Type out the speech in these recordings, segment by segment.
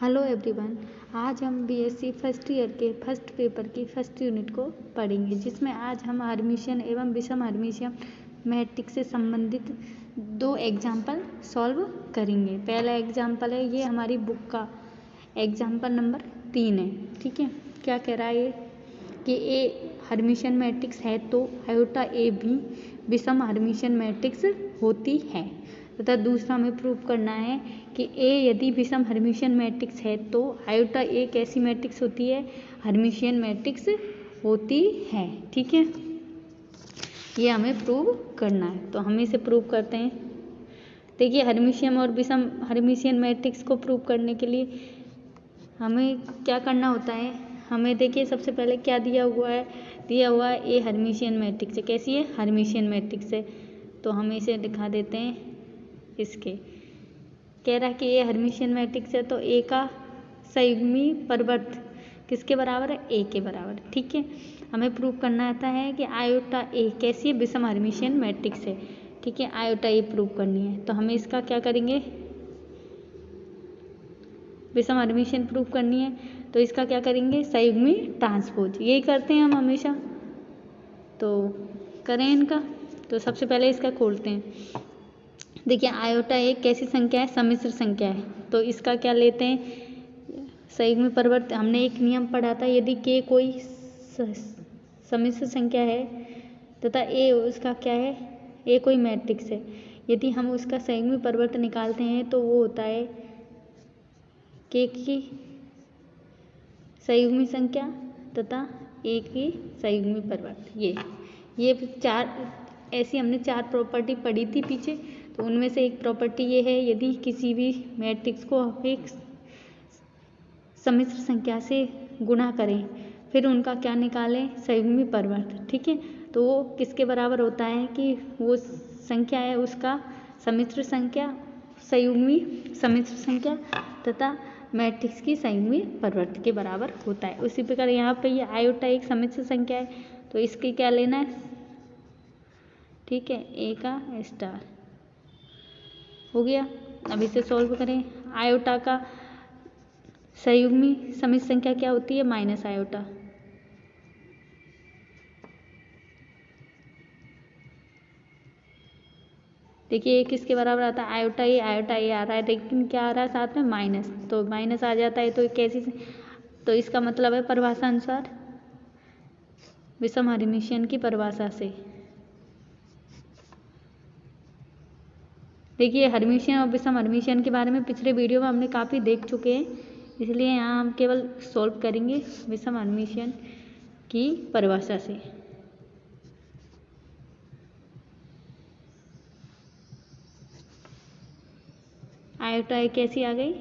Hello everyone, आज हम BSc first year के फर्स्ट पेपर की फर्स्ट यूनिट को पढ़ेंगे, जिसमें आज हम हर्मिशियन एवं विषम हर्मिशियन मैट्रिक्स से संबंधित 2 एग्जाम्पल सॉल्व करेंगे। पहला एग्जाम्पल है, ये हमारी बुक का एग्जाम्पल नंबर 3 है। ठीक है, क्या कह रहा है ये कि ए हर्मिशियन मैट्रिक्स है तो आयोटा ए भी विषम हर्मिशियन मैट्रिक्स होती है, तथा दूसरा हमें प्रूव करना है कि ए यदि विषम हर्मिशियन मैट्रिक्स है तो आयोटा ए कैसी मैट्रिक्स होती है, हर्मिशियन मैट्रिक्स होती है। ठीक है, ये हमें प्रूव करना है, तो हम इसे प्रूव करते हैं। देखिए, हर्मिशियन और विषम हर्मिशियन मैट्रिक्स को प्रूव करने के लिए हमें क्या करना होता है, हमें देखिए सबसे पहले क्या दिया हुआ है ए हर्मिशियन मैट्रिक्स है। कैसी है? हर्मिशियन मैट्रिक्स है। तो हम इसे दिखा देते हैं। इसके कह रहा है कि ये हर्मिशियन मैट्रिक्स है तो ए का संयुग्मी परिवर्त किसके बराबर है? ए के बराबर। ठीक है, हमें प्रूव करना आता है कि आयोटा ए कैसी है? विषम हर्मिशियन मैट्रिक्स है। ठीक है, आयोटा ए प्रूव करनी है, तो हमें इसका क्या करेंगे, विषम हर्मिशियन प्रूव करनी है तो इसका क्या करेंगे, संयुग्मी ट्रांसपोज। यही करते हैं हम हमेशा, तो करें इनका। तो सबसे पहले इसका खोलते हैं। देखिए, आयोटा एक कैसी संख्या है? सम्मिश्र संख्या है, तो इसका क्या लेते हैं, संयुग्मी परिवर्त। हमने एक नियम पढ़ा था, यदि के कोई सम्मिश्र संख्या है तथा ए उसका क्या है, ए कोई मैट्रिक्स है, यदि हम उसका संयुग्मी परिवर्त निकालते हैं तो वो होता है के की संयुग्मी संख्या तथा ए की संयुग्मी परिवर्त। ये 4 ऐसी हमने 4 प्रॉपर्टी पढ़ी थी पीछे, तो उनमें से एक प्रॉपर्टी ये है, यदि किसी भी मैट्रिक्स को एक सम्मिश्र संख्या से गुणा करें फिर उनका क्या निकालें, संयुग्मी परिवर्त। ठीक है, तो वो किसके बराबर होता है कि वो संख्या है उसका सम्मिश्र संख्या, संयुग्मी सम्मिश्र संख्या तथा मैट्रिक्स की संयुग्मी परिवर्त के बराबर होता है। उसी प्रकार यहाँ पे ये आयोटा एक सम्मिश्र संख्या है, तो इसकी क्या लेना है, ठीक है, ए का स्टार हो गया। अब इसे सॉल्व करें। आयोटा का संयुग्मी सम्मिश्र संख्या क्या होती है, माइनस आयोटा। देखिए, ये किसके बराबर आता है, आयोटा ए आ रहा है, लेकिन क्या आ रहा है साथ में, माइनस। तो माइनस आ जाता है तो कैसी, तो इसका मतलब है परिभाषा अनुसार विषम हर्मिशियन की परिभाषा से। देखिए, हर्मिशियन और विषम हर्मिशियन के बारे में पिछले वीडियो में हमने काफ़ी देख चुके हैं, इसलिए यहाँ हम केवल सॉल्व करेंगे विषम हर्मिशियन की परिभाषा से। आयोटा एक कैसी आ गई,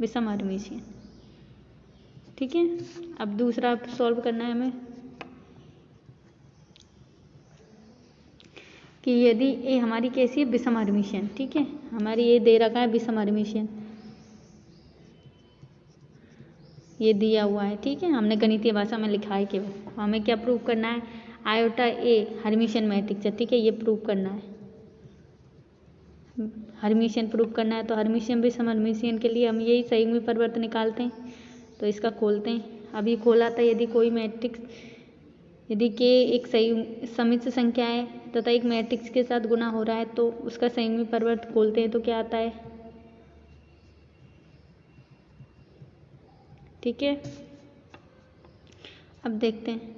विषम हर्मिशियन। ठीक है, अब दूसरा सॉल्व करना है हमें कि यदि ए हमारी कैसी है, विषम हर्मिशियन। ठीक है, हमारी ये दे रखा है विषम हर्मिशियन, ये दिया हुआ है। ठीक है, हमने गणितीय भाषा में लिखा है केवल। हमें क्या प्रूव करना है, आयोटा ए हर्मिशियन मैट्रिक्स है। ठीक है, ये प्रूव करना है, हर्मिशियन प्रूव करना है। तो हर्मिशियन विषम हर्मिशियन के लिए हम यही संयुग्मी परिवर्त निकालते हैं, तो इसका खोलते हैं। अभी खोला था, यदि कोई मैट्रिक्स, यदि के एक सम्मिश्र संख्या है तथा एक मैट्रिक्स के साथ गुणा हो रहा है तो उसका संयुग्मी परिवर्त खोलते हैं तो क्या आता है। ठीक है, अब देखते हैं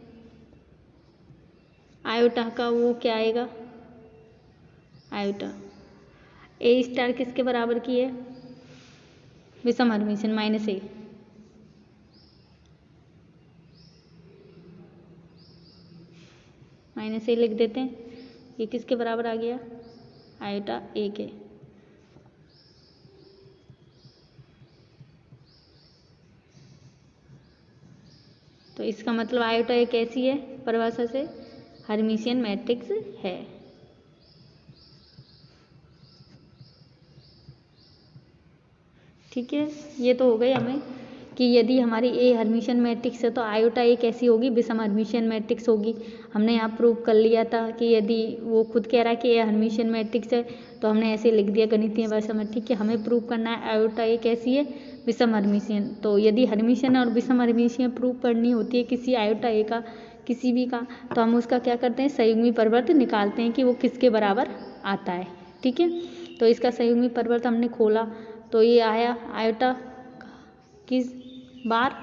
आयोटा का वो क्या आएगा, आयोटा ए स्टार किसके बराबर की है, विषम हर्मिशियन, माइनस ए। माइनस ए लिख देते हैं, ये किसके बराबर आ गया, आयोटा ए के। तो इसका मतलब आयोटा ए कैसी है, परिभाषा से हर्मिशियन मैट्रिक्स है। ठीक है, ये तो हो गई हमें कि यदि हमारी ए हर्मिशियन मैट्रिक्स है तो आयोटा ए कैसी होगी, विषम हर्मिशियन मैट्रिक्स होगी। हमने यहाँ प्रूव कर लिया था कि यदि वो खुद कह रहा है कि ए हर्मिशियन मैट्रिक्स है तो हमने ऐसे लिख दिया गणितीय भाषा में। ठीक है, हमें प्रूव करना है आयोटा ए कैसी है, विषम हर्मिशियन। तो यदि हर्मिशियन और विषम हर्मिशियन प्रूव करनी होती है किसी आयोटा ए का किसी भी का, तो हम उसका क्या करते हैं, संयुग्मी परिवर्त निकालते हैं कि वो किसके बराबर आता है। ठीक है, तो इसका संयुग्मी परिवर्त हमने खोला तो ये आया आयोटा किस बार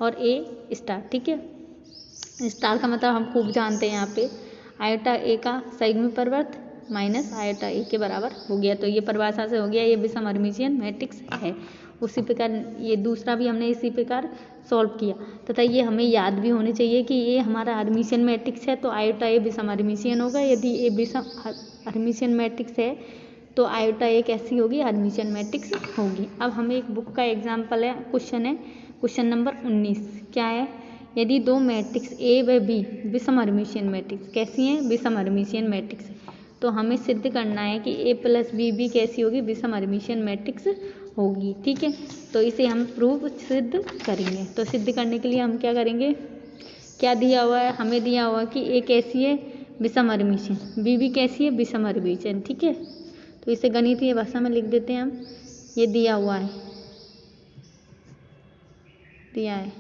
और ए स्टार। ठीक है, स्टार का मतलब हम खूब जानते हैं, यहाँ पे आयोटा ए का संयुग्मी परिवर्त माइनस आयोटा ए के बराबर हो गया। तो ये परिभाषा से हो गया ये विषम हर्मिशियन मैट्रिक्स है। उसी प्रकार ये दूसरा भी हमने इसी प्रकार सॉल्व किया तथा ये हमें याद भी होनी चाहिए कि ये हमारा हर्मिशियन मैट्रिक्स है तो आयोटा ए विषम हर्मिशियन होगा। यदि ए विषम हर्मिशियन मैट्रिक्स है तो आयोटा ए कैसी होगी, हर्मिशियन मैट्रिक्स होगी। अब हमें एक बुक का एग्जाम्पल है, क्वेश्चन नंबर 19। क्या है, यदि दो मैट्रिक्स ए व बी विषम हर्मिशियन मैट्रिक्स कैसी हैं, विषम हर्मिशियन मैट्रिक्स, तो हमें सिद्ध करना है कि ए प्लस बी भी कैसी होगी, विषम हर्मिशियन मैट्रिक्स होगी। ठीक है, तो इसे हम प्रूव सिद्ध करेंगे। तो सिद्ध करने के लिए हम क्या करेंगे, क्या दिया हुआ है, हमें दिया हुआ कि ए कैसी है, विषम हर्मिशियन, बी भी कैसी है, विषम हर्मिशियन। ठीक है, तो इसे गणितीय भाषा में लिख देते हैं हम, ये दिया हुआ है, दिया है।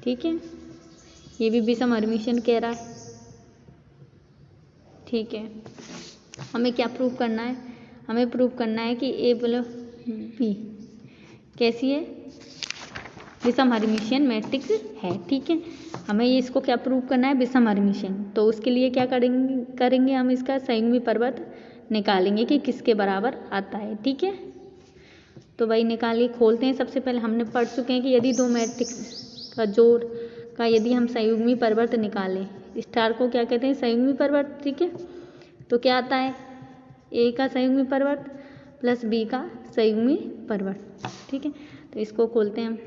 ठीक है, ये भी विषम हर्मिशियन कह रहा है। ठीक है, हमें क्या प्रूव करना है, हमें प्रूव करना है कि ए प्लस बी कैसी है, विषम हर्मिशियन मैट्रिक्स है। ठीक है, हमें ये इसको क्या प्रूव करना है, विषम हर्मिशियन। तो उसके लिए क्या करेंगे हम इसका संयुग्मी परिवर्त निकालेंगे कि किसके बराबर आता है। ठीक है, तो भाई निकालिए, खोलते हैं। सबसे पहले हमने पढ़ चुके हैं कि यदि दो मैट्रिक्स का जोड़ का यदि हम संयुग्मी परिवर्त निकालें, स्टार को क्या कहते हैं, संयुग्मी परिवर्त। ठीक है, तो क्या आता है, ए का संयुग्मी परिवर्त प्लस बी का संयुग्मी परिवर्त। ठीक है, तो इसको खोलते हैं हम।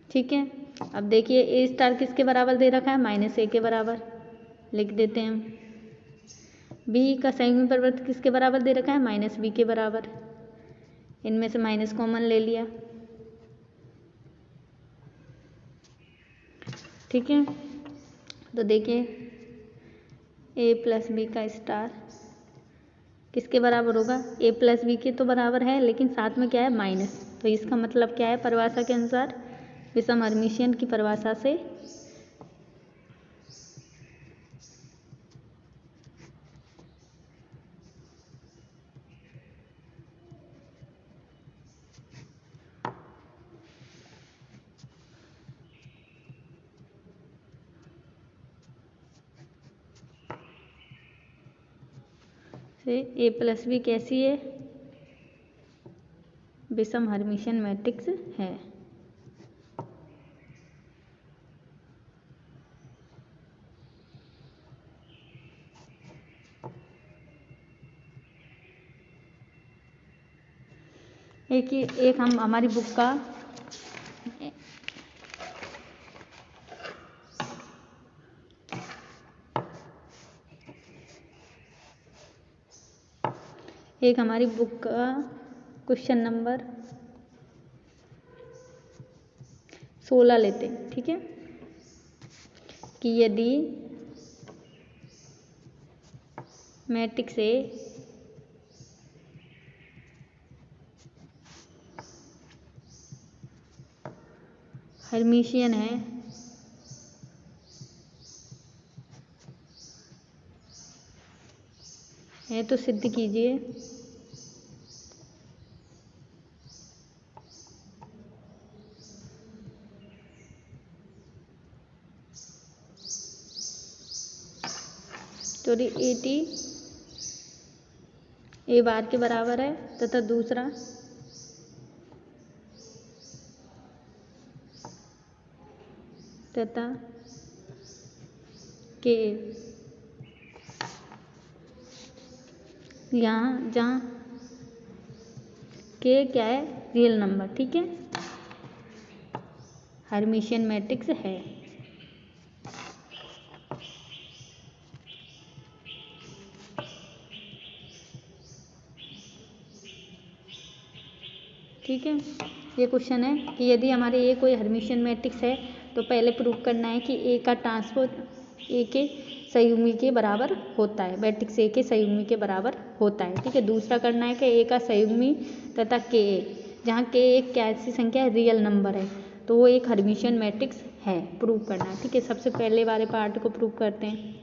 ठीक है, अब देखिए ए स्टार किसके बराबर दे रखा है, माइनस ए के बराबर, लिख देते हैं हम। बी का संयुग्मी परिवर्त किसके बराबर दे रखा है, माइनस बी के बराबर, इनमें से माइनस कॉमन ले लिया। ठीक है, तो देखिए ए प्लस बी का स्टार किसके बराबर होगा, ए प्लस बी के तो बराबर है लेकिन साथ में क्या है, माइनस। तो इसका मतलब क्या है, परिभाषा के अनुसार, विषम हर्मिशियन की परिभाषा से ए प्लस बी कैसी है, विषम हर्मिशियन मैट्रिक्स है। एक हम हमारी बुक का क्वेश्चन नंबर 16 लेते हैं। ठीक है, कि यदि मैट्रिक्स ए हर्मिशियन है तो सिद्ध कीजिए तो ए ए बार के बराबर है तथा दूसरा तथा के यहाँ जहाँ के क्या है, रियल नंबर। ठीक है, हर्मिशियन मैट्रिक्स है। ठीक है, ये क्वेश्चन है कि यदि हमारे ए कोई हर्मिशियन मैट्रिक्स है तो पहले प्रूव करना है कि ए का ट्रांसपोज ए के संयुग्मी के बराबर होता है, मैट्रिक्स ए के संयुग्मी के बराबर होता है। ठीक है, दूसरा करना है कि ए का संयुग्मी तथा के ए, जहाँ के एक क्या ऐसी संख्या है, रियल नंबर है, तो वो एक हर्मिशियन मैट्रिक्स है, प्रूव करना है। ठीक है, सबसे पहले वाले पार्ट को प्रूव करते हैं।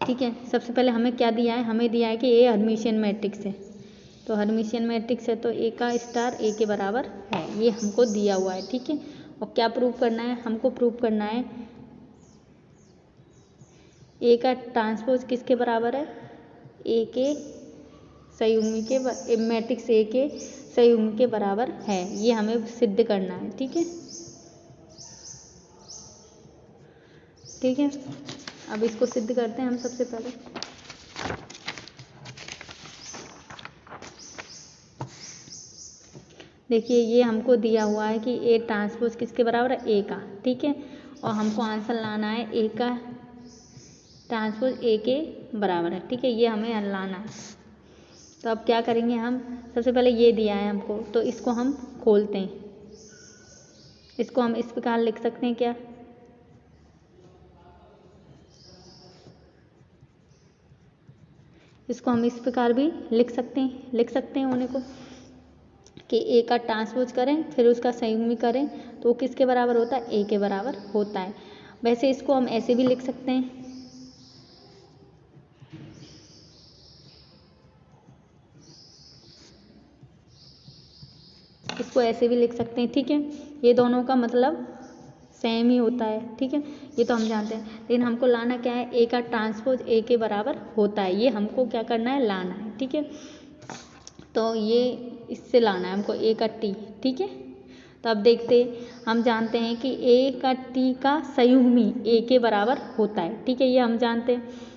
ठीक है, सबसे पहले हमें क्या दिया है, हमें दिया है कि ए हर्मिशियन मैट्रिक्स है, तो हर्मिशियन मैट्रिक्स है तो ए का स्टार ए के बराबर है, ये हमको दिया हुआ है। ठीक है, और क्या प्रूव करना है, हमको प्रूव करना है ए का ट्रांसपोज किसके बराबर है, ए के संयुग्मी के, मैट्रिक्स ए के संयुग्मी के बराबर है, ये हमें सिद्ध करना है। ठीक है, ठीक है, अब इसको सिद्ध करते हैं हम। सबसे पहले देखिए, ये हमको दिया हुआ है कि ए ट्रांसपोज किसके बराबर है, ए का। ठीक है, और हमको आंसर लाना है ए का ट्रांसपोज ए के बराबर है। ठीक है, ये हमें लाना है। तो अब क्या करेंगे हम, सबसे पहले ये दिया है हमको, तो इसको हम खोलते हैं। इसको हम इस प्रकार लिख सकते हैं, क्या, इसको हम इस प्रकार भी लिख सकते हैं होने को, कि ए का ट्रांसपोज करें फिर उसका संयुग्मी करें तो वो किसके बराबर होता है, ए के बराबर होता है। वैसे इसको हम ऐसे भी लिख सकते हैं, इसको ऐसे भी लिख सकते हैं। ठीक है, ये दोनों का मतलब सेम ही होता है। ठीक है, ये तो हम जानते हैं, लेकिन हमको लाना क्या है, ए का ट्रांसपोज ए के बराबर होता है, ये हमको क्या करना है, लाना है। ठीक है, तो ये इससे लाना है हमको ए का टी। ठीक है, तो अब देखते, हम जानते हैं कि ए का टी का संयुग्मी ए के बराबर होता है। ठीक है, ये हम जानते हैं।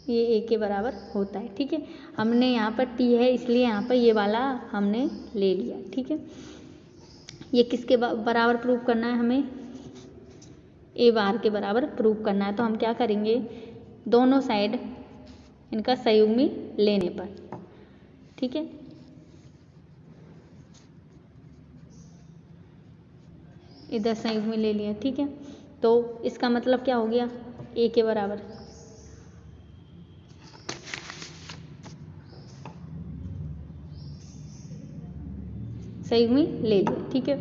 ये ए के बराबर होता है। ठीक है, हमने यहाँ पर टी है इसलिए यहाँ पर ये वाला हमने ले लिया। ठीक है, ये किसके बराबर प्रूव करना है, हमें ए बार के बराबर प्रूव करना है। तो हम क्या करेंगे, दोनों साइड इनका संयुग्मी लेने पर, ठीक है, इधर संयुग्मी ले लिया। ठीक है, तो इसका मतलब क्या हो गया, ए के बराबर संयुग्मी ले लिया। ठीक है,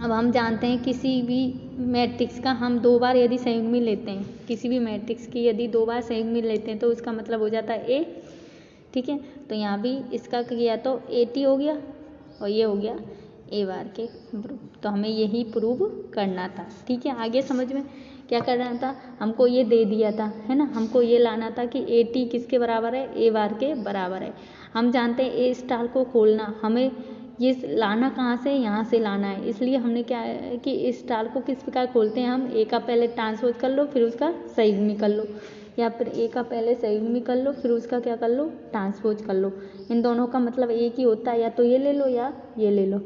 अब हम जानते हैं किसी भी मैट्रिक्स का हम दो बार यदि संयुग्मी लेते हैं, किसी भी मैट्रिक्स की यदि दो बार संयुग्मी लेते हैं तो उसका मतलब हो जाता है ए। ठीक है, तो यहाँ भी इसका किया तो ए टी हो गया और ये हो गया ए बार के प्रूफ, तो हमें यही प्रूव करना था। ठीक है, आगे समझ में क्या करना था, हमको ये दे दिया था, है ना, हमको ये लाना था कि ए टी किसके बराबर है, ए बार के बराबर है। हम जानते हैं ए स्टार को खोलना, हमें ये लाना कहाँ से, यहाँ से लाना है, इसलिए हमने क्या है कि इस स्टार को किस प्रकार खोलते हैं, हम ए का पहले ट्रांसपोज कर लो फिर उसका संयुग्मी कर लो, या फिर ए का पहले संयुग्मी कर लो फिर उसका क्या कर लो, ट्रांसपोज कर लो। इन दोनों का मतलब एक ही होता है, या तो ये ले लो या ये ले लो।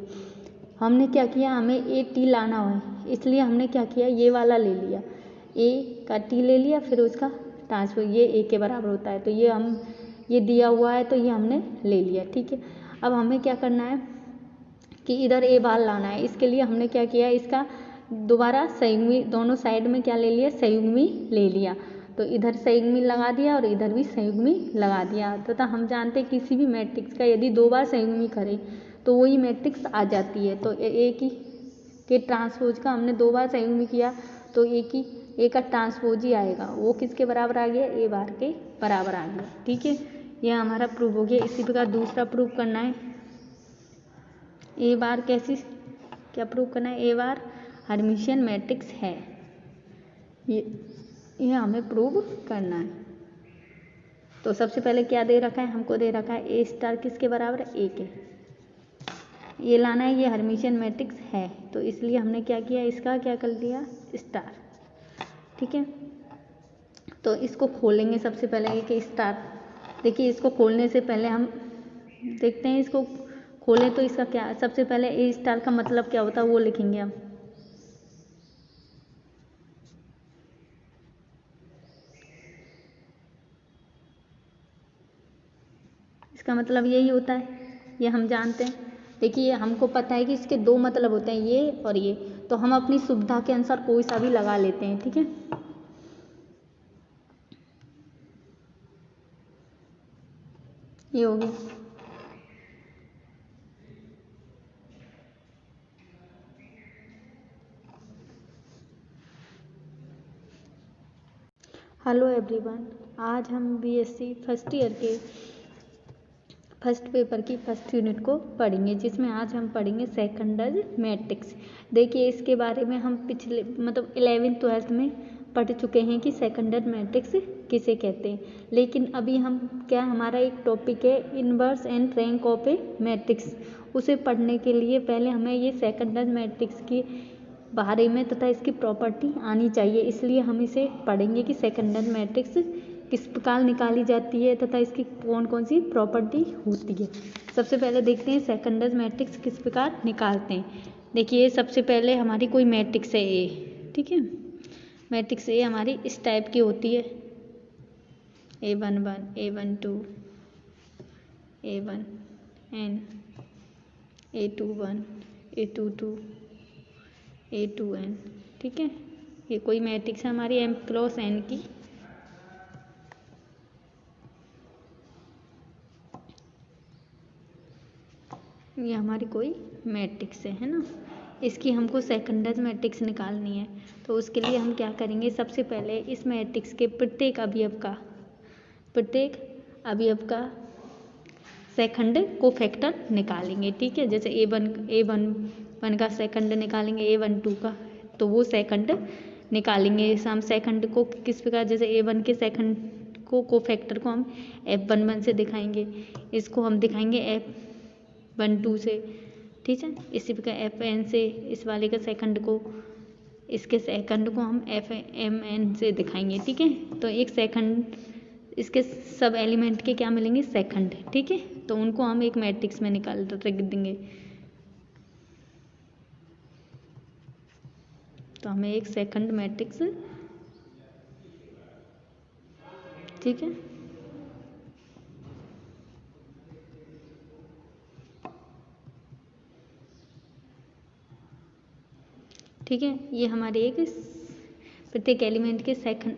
हमने क्या किया, हमें ए टी लाना है इसलिए हमने क्या किया, ये वाला ले लिया, ए का टी ले लिया फिर उसका ट्रांसपोज, ये ए के बराबर होता है, तो ये हम ये दिया हुआ है तो ये हमने ले लिया। ठीक है, अब हमें क्या करना है कि इधर ए बार लाना है, इसके लिए हमने क्या किया, इसका दोबारा संयुग्मी दोनों साइड में क्या ले लिया, संयुग्मी ले लिया, तो इधर संयुग्मी लगा दिया और इधर भी संयुग्मी लगा दिया। तथा हम जानते हैं किसी भी मैट्रिक्स का यदि दो बार संयुग्मी करें तो वही मैट्रिक्स आ जाती है। तो ए की के ट्रांसपोज का हमने दो बार संयुग्मी किया तो ए का ट्रांसपोज ही आएगा, वो किसके बराबर आ गया, ए बार के बराबर आ गया। ठीक है, यह हमारा प्रूफ हो गया। इसी प्रकार दूसरा प्रूफ करना है, ए बार कैसी, क्या प्रूव करना है, ए बार हर्मिशियन मैट्रिक्स है, ये हमें प्रूव करना है। तो सबसे पहले क्या दे रखा है, हमको दे रखा है ए स्टार किसके बराबर है, ए के, ये लाना है, ये हर्मिशियन मैट्रिक्स है, तो इसलिए हमने क्या किया, इसका क्या कर दिया, स्टार। ठीक है, तो इसको खोलेंगे सबसे पहले एक स्टार। देखिए, इसको खोलने से पहले हम देखते हैं, इसको खोलें तो इसका क्या, सबसे पहले ए स्टार का मतलब क्या होता है वो लिखेंगे हम। इसका इसका मतलब यही होता है, ये हम जानते हैं। देखिए हमको पता है कि इसके दो मतलब होते हैं, ये और ये, तो हम अपनी सुविधा के अनुसार कोई सा भी लगा लेते हैं। ठीक है, ये हो गया। हेलो एवरीवन, आज हम बीएससी फर्स्ट ईयर के फर्स्ट पेपर की फर्स्ट यूनिट को पढ़ेंगे, जिसमें आज हम पढ़ेंगे सेकेंडरी मैट्रिक्स। देखिए इसके बारे में हम पिछले 11th-12th में पढ़ चुके हैं कि सेकेंडरी मैट्रिक्स किसे कहते हैं, लेकिन अभी हम हमारा एक टॉपिक है inverse and rank of A matrix. उसे पढ़ने के लिए पहले हमें ये सेकेंडरी मैट्रिक्स के बारे में तथा इसकी प्रॉपर्टी आनी चाहिए, इसलिए हम इसे पढ़ेंगे कि सेकेंडरी मैट्रिक्स किस प्रकार निकाली जाती है तथा इसकी कौन कौन सी प्रॉपर्टी होती है। सबसे पहले देखते हैं सेकेंडरी मैट्रिक्स किस प्रकार निकालते हैं। देखिए सबसे पहले हमारी कोई मैट्रिक्स है ए, ठीक है। मैट्रिक्स ए हमारी इस टाइप की होती है, A11, A12, A1n, A21, A22, A2n, ठीक है। ये कोई मैट्रिक्स है हमारी m क्रॉस n की। ये हमारी कोई मैट्रिक्स है ना। इसकी हमको सेकेंडरी मैट्रिक्स निकालनी है, तो उसके लिए हम क्या करेंगे, सबसे पहले इस मैट्रिक्स के प्रत्येक अवयव का सेकंड कोफैक्टर निकालेंगे। ठीक है, जैसे A1 का सेकंड निकालेंगे, A12 का, तो वो सेकंड निकालेंगे। हम सेकंड को किस प्रकार, जैसे A1 के सेकंड को कोफैक्टर को हम F11 से दिखाएंगे, इसको हम दिखाएंगे F12 से। ठीक है, इसी प्रकार Fn से इस वाले का सेकंड को, इसके सेकंड को हम Fmn से दिखाएंगे। ठीक है, तो एक सेकंड, इसके सब एलिमेंट के क्या मिलेंगे, सेकंड। ठीक है, तो उनको हम एक मैट्रिक्स में निकाल रख देंगे, तो हमें एक सेकंड मैट्रिक्स, ठीक है। ठीक है, ये हमारे एक प्रत्येक एलिमेंट के सेकंड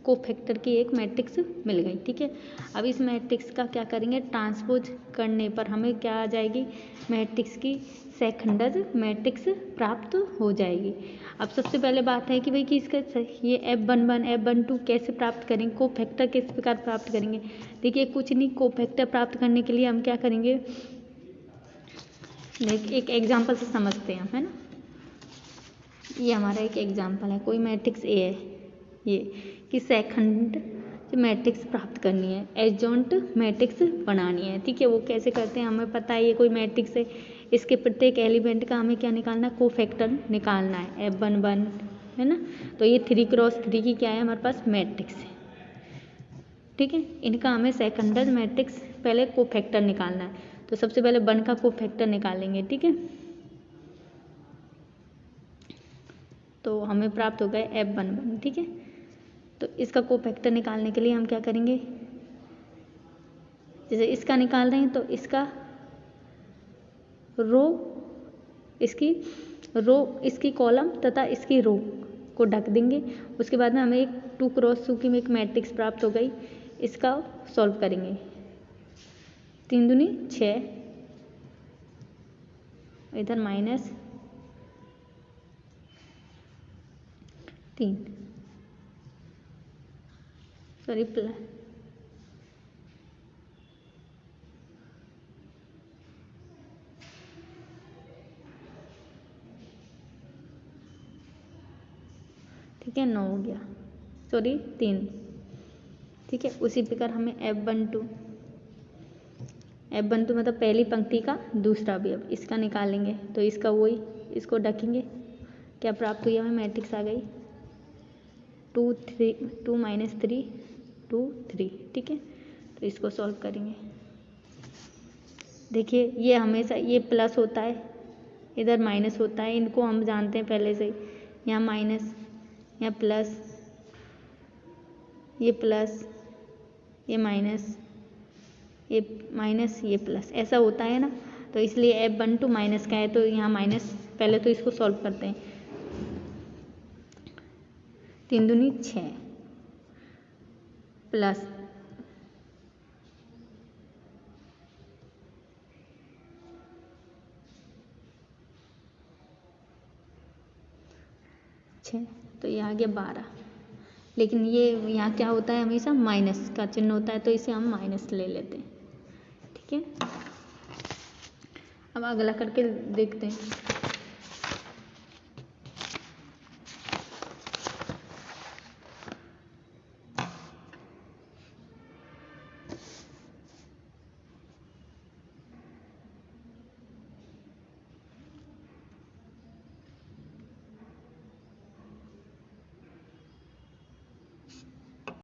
कोफैक्टर की एक मैट्रिक्स मिल गई। ठीक है, अब इस मैट्रिक्स का क्या करेंगे, ट्रांसपोज करने पर हमें क्या आ जाएगी, मैट्रिक्स की सेकेंडरी मैट्रिक्स प्राप्त हो जाएगी। अब सबसे पहले बात है कि भाई कि इसका ये F11, F12 कैसे प्राप्त करेंगे, कोफैक्टर किस प्रकार प्राप्त करेंगे। देखिए कुछ नहीं, कोफैक्टर प्राप्त करने के लिए हम क्या करेंगे, एक एग्जाम्पल से समझते हैं, है ना। ये हमारा एक एग्जाम्पल है, कोई मैट्रिक्स ए है, ये कि सेकंड मैट्रिक्स प्राप्त करनी है, एडजॉइंट मैट्रिक्स बनानी है। ठीक है, वो कैसे करते हैं, हमें पता है ये कोई मैट्रिक्स है, इसके प्रत्येक एलिमेंट का हमें क्या निकालना है, कोफैक्टर निकालना है, F11, है ना। तो ये 3x3 की क्या है हमारे पास मैट्रिक्स है। ठीक है, इनका हमें सेकेंडरी मैट्रिक्स पहले कोफैक्टर निकालना है, तो सबसे पहले 1 का कोफैक्टर निकालेंगे। ठीक है, तो हमें प्राप्त हो गए F11। ठीक है, तो इसका कोफैक्टर निकालने के लिए हम क्या करेंगे, जैसे इसका निकाल रहे हैं तो इसका इसकी कॉलम तथा इसकी रो को ढक देंगे। उसके बाद में हमें एक 2x2 की एक मैट्रिक्स प्राप्त हो गई, इसका सॉल्व करेंगे। 3 दूनी 6, इधर -3, सॉरी प्लस, ठीक है 9 हो गया, सॉरी 3। ठीक है, उसी प्रकार हमें F12 मतलब पहली पंक्ति का दूसरा अवयव, इसका निकालेंगे, तो इसका वही, इसको ढकेंगे, क्या प्राप्त हुई हमें, मैट्रिक्स आ गई 2 - 3 2 3। ठीक है, तो इसको सॉल्व करेंगे। देखिए ये हमेशा ये प्लस होता है, इधर माइनस होता है, इनको हम जानते हैं पहले से। यहाँ माइनस, यहाँ प्लस, ये प्लस, ये माइनस, ये माइनस ये प्लस, ऐसा होता है ना। तो इसलिए F12 माइनस का है तो यहाँ माइनस, पहले तो इसको सॉल्व करते हैं। 3 दूनी 6 प्लस 6, तो ये आ गया 12। लेकिन ये यहाँ क्या होता है, हमेशा माइनस का चिन्ह होता है, तो इसे हम माइनस ले लेते हैं। ठीक है, अब अगला करके देखते हैं।